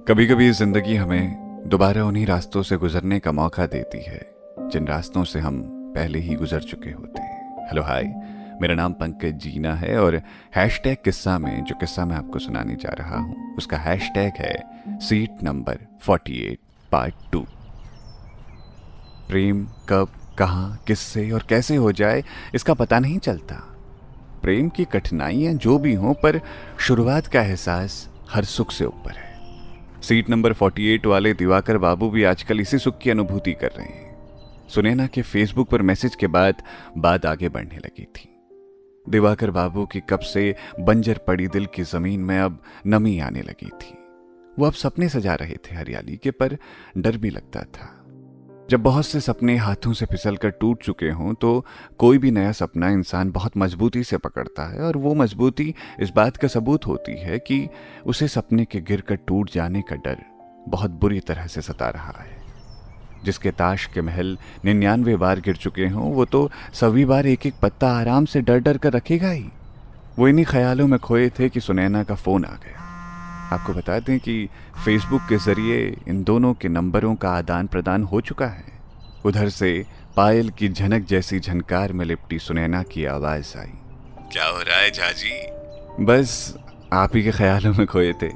कभी कभी जिंदगी हमें दोबारा उन्हीं रास्तों से गुजरने का मौका देती है जिन रास्तों से हम पहले ही गुजर चुके होते हैं। हेलो हाय, मेरा नाम पंकज जीना है और हैशटैग किस्सा में जो किस्सा मैं आपको सुनाने जा रहा हूँ उसका हैशटैग है सीट नंबर 48 पार्ट 2। प्रेम कब, कहाँ, किससे और कैसे हो जाए इसका पता नहीं चलता। प्रेम की कठिनाइयाँ जो भी हों, पर शुरुआत का एहसास हर सुख से ऊपर है। सीट नंबर 48 वाले दिवाकर बाबू भी आजकल इसी सुख की अनुभूति कर रहे हैं। सुनैना के फेसबुक पर मैसेज के बाद बात आगे बढ़ने लगी थी। दिवाकर बाबू की कब से बंजर पड़ी दिल की जमीन में अब नमी आने लगी थी। वो अब सपने सजा रहे थे हरियाली के, पर डर भी लगता था। जब बहुत से सपने हाथों से फिसलकर टूट चुके हों तो कोई भी नया सपना इंसान बहुत मजबूती से पकड़ता है, और वो मजबूती इस बात का सबूत होती है कि उसे सपने के गिरकर टूट जाने का डर बहुत बुरी तरह से सता रहा है। जिसके ताश के महल 99 बार गिर चुके हों वो तो सभी बार एक एक पत्ता आराम से डर डर कर रखेगा ही। वो इन्हीं ख्यालों में खोए थे कि सुनैना का फोन आ गया। आपको बता दें कि फेसबुक के जरिए इन दोनों के नंबरों का आदान प्रदान हो चुका है। उधर से पायल की झनक जैसी झनकार में लिपटी सुनैना की आवाज आई, क्या हो रहा है झाजी? बस आप ही के ख्यालों में खोए थे।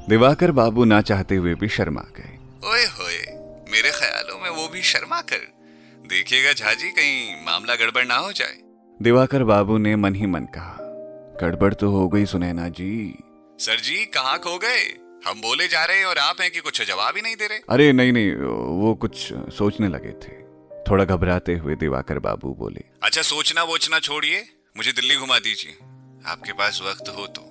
दिवाकर बाबू ना चाहते हुए भी शर्मा गए। ओए होए, मेरे ख्यालों में वो भी शर्मा कर? देखिएगा झाजी, कहीं मामला गड़बड़ ना हो जाए। दिवाकर बाबू ने मन ही मन कहा, गड़बड़ तो हो गई सुनैना जी। सर जी कहाँ खो गए? हम बोले जा रहे हैं और आप हैं कि कुछ जवाब ही नहीं दे रहे। अरे नहीं, वो कुछ सोचने लगे थे। थोड़ा घबराते हुए दिवाकर बाबू बोले, अच्छा सोचना वोचना छोड़िए, मुझे दिल्ली घुमा दीजिए। आपके पास वक्त हो तो।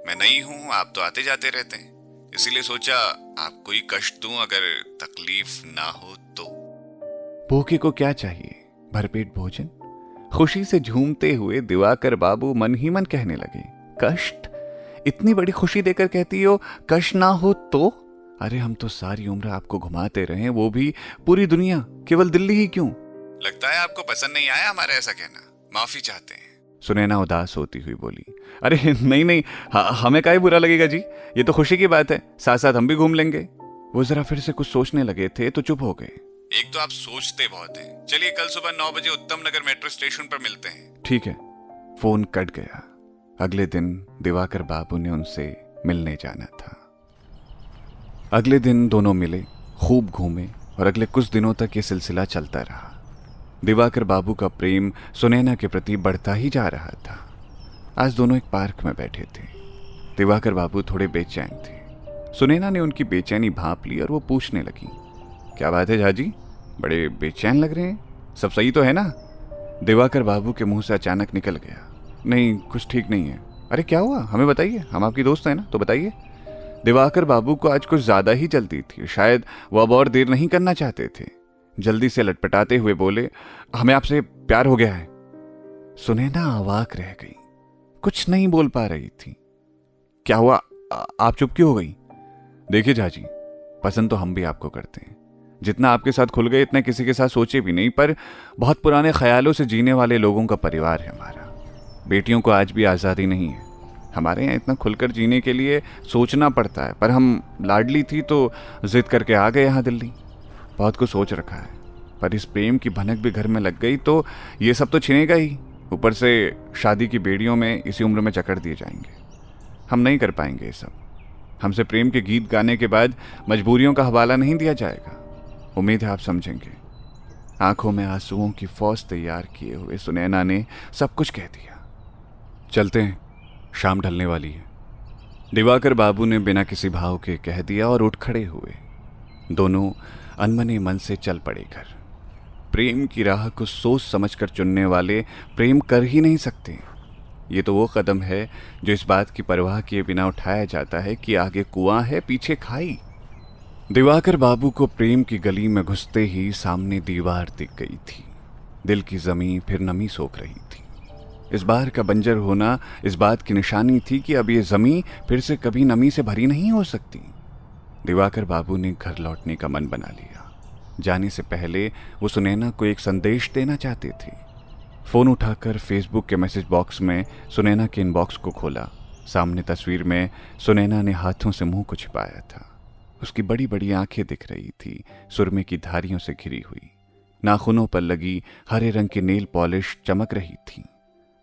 मैं नहीं हूँ, आप तो आते जाते रहते हैं, इसीलिए सोचा आपको ही कष्ट दूं अगर तकलीफ ना हो तो। भूखे को क्या चाहिए, भरपेट भोजन। खुशी से झूमते हुए दिवाकर बाबू मन ही मन कहने लगे, कष्ट? इतनी बड़ी खुशी देकर कहती हो कष्ट ना हो तो? अरे हम तो सारी उम्र आपको घुमाते रहे, वो भी पूरी दुनिया, केवल दिल्ली ही क्यों? लगता है आपको पसंद नहीं आया हमारा ऐसा कहना, माफी चाहते हैं। सुनैना उदास होती हुई बोली, अरे नहीं, हमें काहे बुरा लगेगा जी, ये तो खुशी की बात है, साथ साथ हम भी घूम लेंगे। वो जरा फिर से कुछ सोचने लगे थे तो चुप हो गए। एक तो आप सोचते बहुत हैं। चलिए कल सुबह 9 बजे उत्तम नगर मेट्रो स्टेशन पर मिलते हैं। ठीक है। फोन कट गया। अगले दिन दिवाकर बाबू ने उनसे मिलने जाना था। अगले दिन दोनों मिले, खूब घूमे और अगले कुछ दिनों तक ये सिलसिला चलता रहा। दिवाकर बाबू का प्रेम सुनैना के प्रति बढ़ता ही जा रहा था। आज दोनों एक पार्क में बैठे थे। दिवाकर बाबू थोड़े बेचैन थे। सुनैना ने उनकी बेचैनी भांप ली और वो पूछने लगी, क्या बात है झाजी, बड़े बेचैन लग रहे हैं, सब सही तो है ना? दिवाकर बाबू के मुंह से अचानक निकल गया, नहीं कुछ ठीक नहीं है। अरे क्या हुआ, हमें बताइए, हम आपकी दोस्त हैं ना, तो बताइए। दिवाकर बाबू को आज कुछ ज्यादा ही जल्दी थी, शायद वो अब और देर नहीं करना चाहते थे। जल्दी से लटपटाते हुए बोले, हमें आपसे प्यार हो गया है। सुनैना अवाक रह गई, कुछ नहीं बोल पा रही थी। क्या हुआ, आप चुप क्यों हो गई? देखिए झाजी, पसंद तो हम भी आपको करते हैं। जितना आपके साथ खुल गए इतना किसी के साथ सोचे भी नहीं, पर बहुत पुराने ख्यालों से जीने वाले लोगों का परिवार है हमारा। बेटियों को आज भी आज़ादी नहीं है। हमारे यहाँ इतना खुलकर जीने के लिए सोचना पड़ता है, पर हम लाडली थी तो जिद करके आ गए यहाँ दिल्ली। बहुत कुछ सोच रखा है, पर इस प्रेम की भनक भी घर में लग गई तो ये सब तो छिनेगा ही। ऊपर से शादी की बेड़ियों में इसी उम्र में जकड़ दिए जाएंगे। हम नहीं कर पाएंगे ये सब। हमसे प्रेम के गीत गाने के बाद मजबूरियों का हवाला नहीं दिया जाएगा। उम्मीद है आप समझेंगे। आंखों में आंसुओं की फौज तैयार किए हुए सुनैना ने सब कुछ कह दिया। चलते हैं, शाम ढलने वाली है। दिवाकर बाबू ने बिना किसी भाव के कह दिया और उठ खड़े हुए। दोनों अनमने मन से चल पड़े घर। प्रेम की राह को सोच समझकर चुनने वाले प्रेम कर ही नहीं सकते। ये तो वो कदम है जो इस बात की परवाह किए बिना उठाया जाता है कि आगे कुआं है पीछे खाई। दिवाकर बाबू को प्रेम की गली में घुसते ही सामने दीवार दिख गई थी। दिल की जमीन फिर नमी सोख रही थी। इस बार का बंजर होना इस बात की निशानी थी कि अब ये जमीन फिर से कभी नमी से भरी नहीं हो सकती। दिवाकर बाबू ने घर लौटने का मन बना लिया। जाने से पहले वो सुनैना को एक संदेश देना चाहते थे। फोन उठाकर फेसबुक के मैसेज बॉक्स में सुनैना के इनबॉक्स को खोला। सामने तस्वीर में सुनैना ने हाथों से मुंह को छिपाया था। उसकी बड़ी बड़ी आंखें दिख रही थी, सुरमे की धारियों से घिरी हुई। नाखूनों पर लगी हरे रंग की नेल पॉलिश चमक रही थी।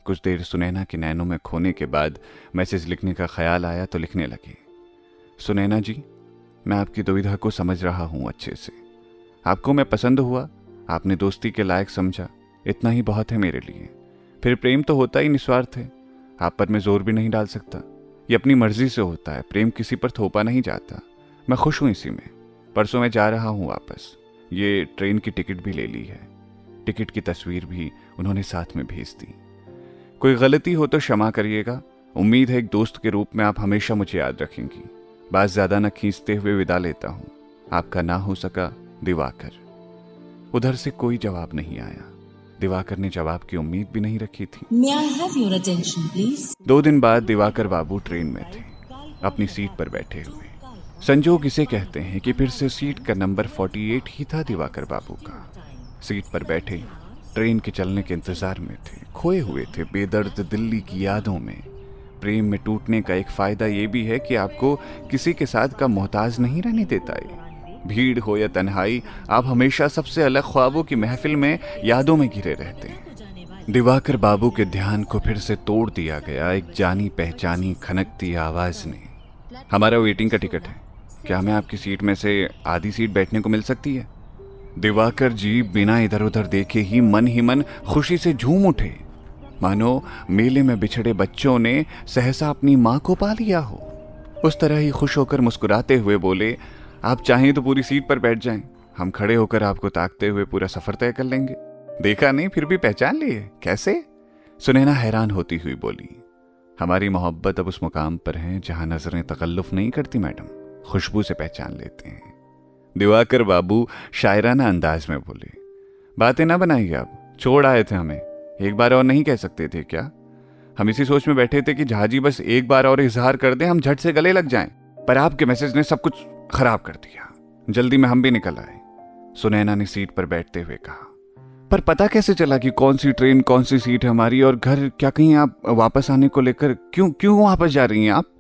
कुछ देर सुनैना के नैनों में खोने के बाद मैसेज लिखने का ख्याल आया तो लिखने लगे। सुनैना जी, मैं आपकी दुविधा को समझ रहा हूं अच्छे से। आपको मैं पसंद हुआ, आपने दोस्ती के लायक समझा, इतना ही बहुत है मेरे लिए। फिर प्रेम तो होता ही निस्वार्थ है, आप पर मैं जोर भी नहीं डाल सकता। ये अपनी मर्जी से होता है, प्रेम किसी पर थोपा नहीं जाता। मैं खुश हूं इसी में। परसों मैं जा रहा हूं वापस। ये ट्रेन की टिकट भी ले ली है, टिकट की तस्वीर भी उन्होंने साथ में भेज दी। कोई गलती हो तो क्षमा करिएगा। उम्मीद है एक दोस्त के रूप में आप हमेशा मुझे याद रखेंगी। बात ज्यादा न खींचते हुए विदा लेता हूं। आपका ना हो सका, दिवाकर। उधर से कोई जवाब नहीं आया। दिवाकर ने जवाब की उम्मीद भी नहीं रखी थी। May I have your attention, please? 2 दिन बाद दिवाकर बाबू ट्रेन में थे, अपनी सीट पर बैठे हुए। संजोग इसे कहते हैं कि फिर से सीट का नंबर 48 ही था दिवाकर बाबू का। सीट पर बैठे ट्रेन के चलने के इंतजार में थे, खोए हुए थे बेदर्द दिल्ली की यादों में। प्रेम में टूटने का एक फायदा ये भी है कि आपको किसी के साथ का मोहताज नहीं रहने देता है। भीड़ हो या तन्हाई, आप हमेशा सबसे अलग ख्वाबों की महफिल में यादों में घिरे रहते हैं। दिवाकर बाबू के ध्यान को फिर से तोड़ दिया गया एक जानी पहचानी खनकती आवाज ने। हमारा वेटिंग का टिकट है, क्या हमें आपकी सीट में से आधी सीट बैठने को मिल सकती है? दिवाकर जी बिना इधर उधर देखे ही मन खुशी से झूम उठे, मानो मेले में बिछड़े बच्चों ने सहसा अपनी मां को पा लिया हो। उस तरह ही खुश होकर मुस्कुराते हुए बोले, आप चाहें तो पूरी सीट पर बैठ जाएं, हम खड़े होकर आपको ताकते हुए पूरा सफर तय कर लेंगे। देखा नहीं फिर भी पहचान लिए, कैसे? सुनैना हैरान होती हुई बोली, हमारी मोहब्बत अब उस मुकाम पर है जहां नजरें तकल्लुफ नहीं करती मैडम, खुशबू से पहचान लेते हैं। दिवाकर बाबू शायराना अंदाज में बोले, बातें ना बनाइए, आप छोड़ आए थे हमें, एक बार और नहीं कह सकते थे क्या? हम इसी सोच में बैठे थे कि जहाजी बस एक बार और इजहार कर दे, हम झट से गले लग जाएं, पर आपके मैसेज ने सब कुछ खराब कर दिया। जल्दी में हम भी निकल आए। सुनैना ने सीट पर बैठते हुए कहा, पर पता कैसे चला कि कौन सी ट्रेन कौन सी सीट है हमारी? और घर क्या कहीं आप वापस आने को लेकर क्यों वापस जा रही हैं आप?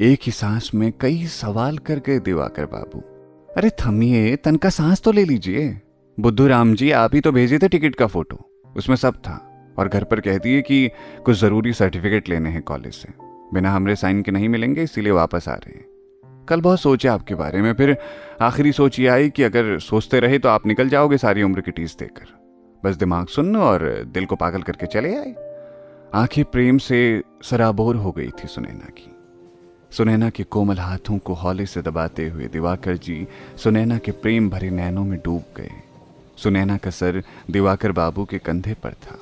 एक ही सांस में कई सवाल कर गए दिवाकर बाबू। अरे थमिए, तन का सांस तो ले लीजिए। बुद्धू राम जी, आप ही तो भेजे थे टिकट का फोटो, उसमें सब था। और घर पर कह दिए कि कुछ जरूरी सर्टिफिकेट लेने हैं कॉलेज से, बिना हमरे साइन के नहीं मिलेंगे, इसीलिए वापस आ रहे हैं। कल बहुत सोचे आपके बारे में, फिर आखिरी सोच ये आई कि अगर सोचते रहे तो आप निकल जाओगे सारी उम्र की टीस देकर। बस दिमाग सुन्न और दिल को पागल करके चले आए। आंखें प्रेम से सराबोर हो गई थी सुनैना की। सुनैना के कोमल हाथों को हौले से दबाते हुए दिवाकर जी सुनैना के प्रेम भरे नैनों में डूब गए। सुनैना का सर दिवाकर बाबू के कंधे पर था।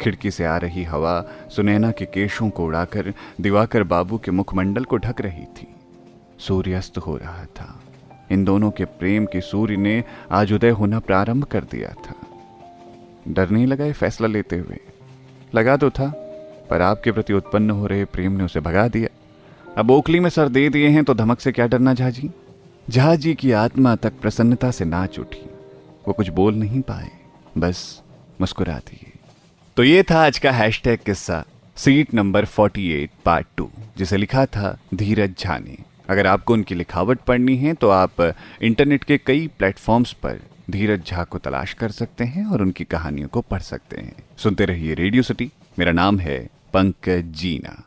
खिड़की से आ रही हवा सुनैना के केशों को उड़ाकर दिवाकर बाबू के मुखमंडल को ढक रही थी। सूर्यास्त हो रहा था। इन दोनों के प्रेम के सूर्य ने आज उदय होना प्रारंभ कर दिया था। डर नहीं लगा ये फैसला लेते हुए? लगा तो था, पर आपके प्रति उत्पन्न हो रहे प्रेम ने उसे भगा दिया। अब ओखली में सर दे दिए हैं तो धमक से क्या डरना झाजी? झाजी की आत्मा तक प्रसन्नता से नाच उठी। वो कुछ बोल नहीं पाए, बस मुस्कुरा दिए। तो ये था आज का हैशटैग किस्सा, सीट नंबर 48 पार्ट 2, जिसे लिखा था धीरज झा ने। अगर आपको उनकी लिखावट पढ़नी है तो आप इंटरनेट के कई प्लेटफॉर्म्स पर धीरज झा को तलाश कर सकते हैं और उनकी कहानियों को पढ़ सकते हैं। सुनते रहिए रेडियो सिटी। मेरा नाम है पंकज जीना।